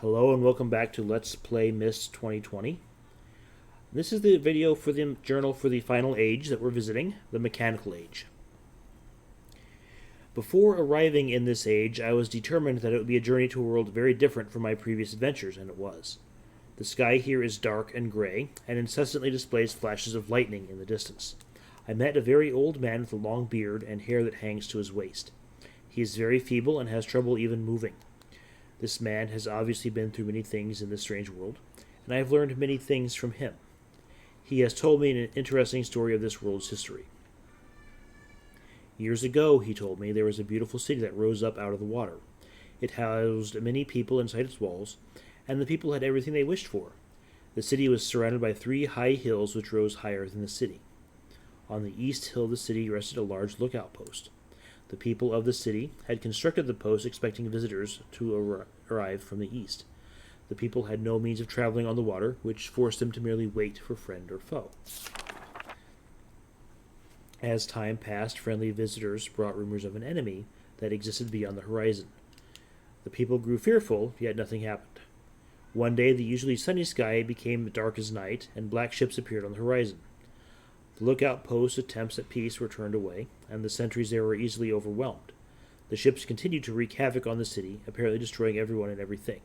Hello and welcome back to Let's Play Myst 2020. This is the video for the journal for the final age that we're visiting, the Mechanical Age. Before arriving in this age, I was determined that it would be a journey to a world very different from my previous adventures, and it was. The sky here is dark and gray, and incessantly displays flashes of lightning in the distance. I met a very old man with a long beard and hair that hangs to his waist. He is very feeble and has trouble even moving. This man has obviously been through many things in this strange world, and I have learned many things from him. He has told me an interesting story of this world's history. Years ago, he told me, there was a beautiful city that rose up out of the water. It housed many people inside its walls, and the people had everything they wished for. The city was surrounded by 3 high hills which rose higher than the city. On the east hill of the city rested a large lookout post. The people of the city had constructed the post expecting visitors to arrive from the east. The people had no means of traveling on the water, which forced them to merely wait for friend or foe. As time passed, friendly visitors brought rumors of an enemy that existed beyond the horizon. The people grew fearful, yet nothing happened. One day the usually sunny sky became dark as night, and black ships appeared on the horizon. The lookout post's attempts at peace were turned away, and the sentries there were easily overwhelmed. The ships continued to wreak havoc on the city, apparently destroying everyone and everything.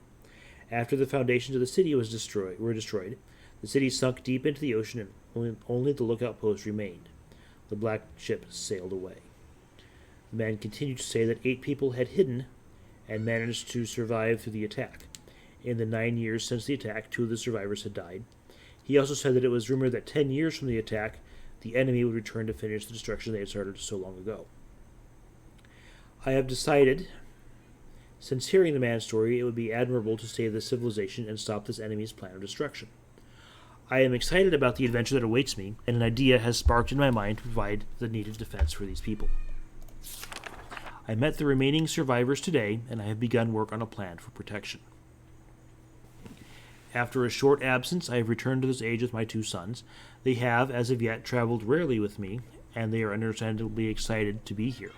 After the foundations of the city were destroyed, the city sunk deep into the ocean, and only the lookout post remained. The black ship sailed away. The man continued to say that 8 people had hidden and managed to survive through the attack. In the 9 years since the attack, 2 of the survivors had died. He also said that it was rumored that 10 years from the attack, the enemy would return to finish the destruction they had started so long ago. I have decided, since hearing the man's story, it would be admirable to save this civilization and stop this enemy's plan of destruction. I am excited about the adventure that awaits me, and an idea has sparked in my mind to provide the needed defense for these people. I met the remaining survivors today, and I have begun work on a plan for protection. After a short absence, I have returned to this age with my 2 sons. They have, as of yet, traveled rarely with me, and they are understandably excited to be here.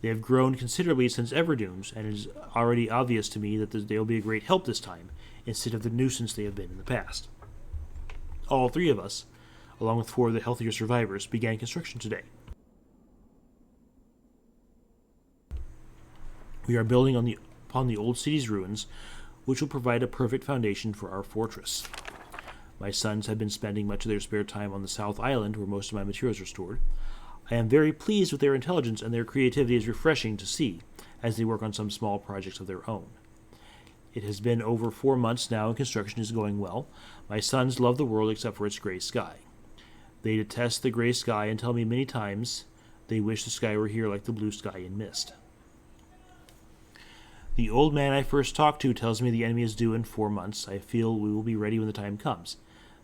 They have grown considerably since Everdunes, and it is already obvious to me that they will be a great help this time, instead of the nuisance they have been in the past. All 3 of us, along with 4 of the healthier survivors, began construction today. We are building upon the old city's ruins, which will provide a perfect foundation for our fortress. My sons have been spending much of their spare time on the South Island, where most of my materials are stored. I am very pleased with their intelligence, and their creativity is refreshing to see as they work on some small projects of their own. It has been over 4 months now, and construction is going well. My sons love the world except for its gray sky. They detest the gray sky and tell me many times they wish the sky were here like the blue sky in Myst. The old man I first talked to tells me the enemy is due in 4 months. I feel we will be ready when the time comes.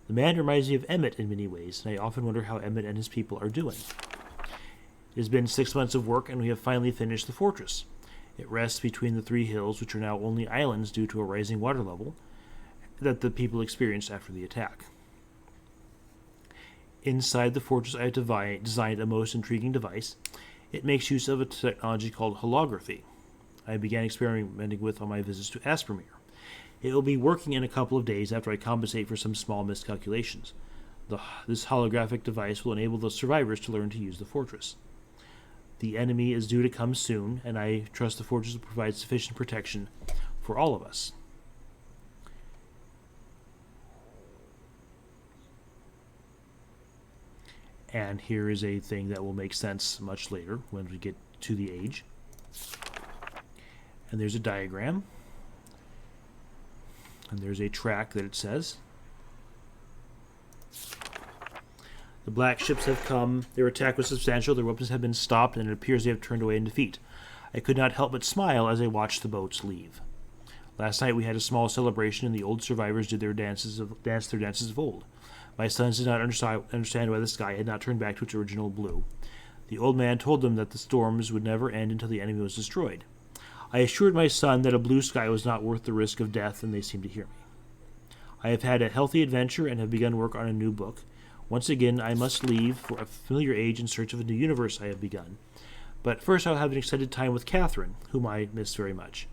The man reminds me of Emmett in many ways, and I often wonder how Emmett and his people are doing. It has been 6 months of work, and we have finally finished the fortress. It rests between the 3 hills, which are now only islands due to a rising water level that the people experienced after the attack. Inside the fortress, I have designed a most intriguing device. It makes use of a technology called holography. I began experimenting with on my visits to Aspermere. It will be working in a couple of days after I compensate for some small miscalculations. This holographic device will enable the survivors to learn to use the fortress. The enemy is due to come soon, and I trust the fortress will provide sufficient protection for all of us. And here is a thing that will make sense much later when we get to the age. And there's a diagram. And there's a track that it says. The black ships have come. Their attack was substantial. Their weapons have been stopped, and it appears they have turned away in defeat. I could not help but smile as I watched the boats leave. Last night we had a small celebration, and the old survivors did their dances of old. My sons did not understand why the sky had not turned back to its original blue. The old man told them that the storms would never end until the enemy was destroyed. I assured my son that a blue sky was not worth the risk of death, and they seemed to hear me. I have had a healthy adventure and have begun work on a new book. Once again, I must leave for a familiar age in search of a new universe I have begun. But first I'll have an extended time with Catherine, whom I miss very much.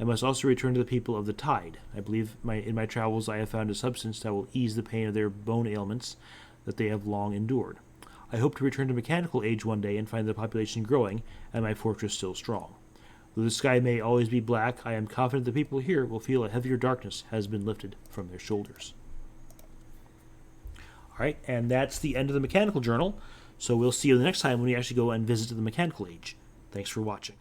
I must also return to the people of the tide. I believe in my travels I have found a substance that will ease the pain of their bone ailments that they have long endured. I hope to return to mechanical age one day and find the population growing and my fortress still strong. Though the sky may always be black, I am confident the people here will feel a heavier darkness has been lifted from their shoulders. All right, and that's the end of the mechanical journal. So we'll see you the next time when we actually go and visit the mechanical age. Thanks for watching.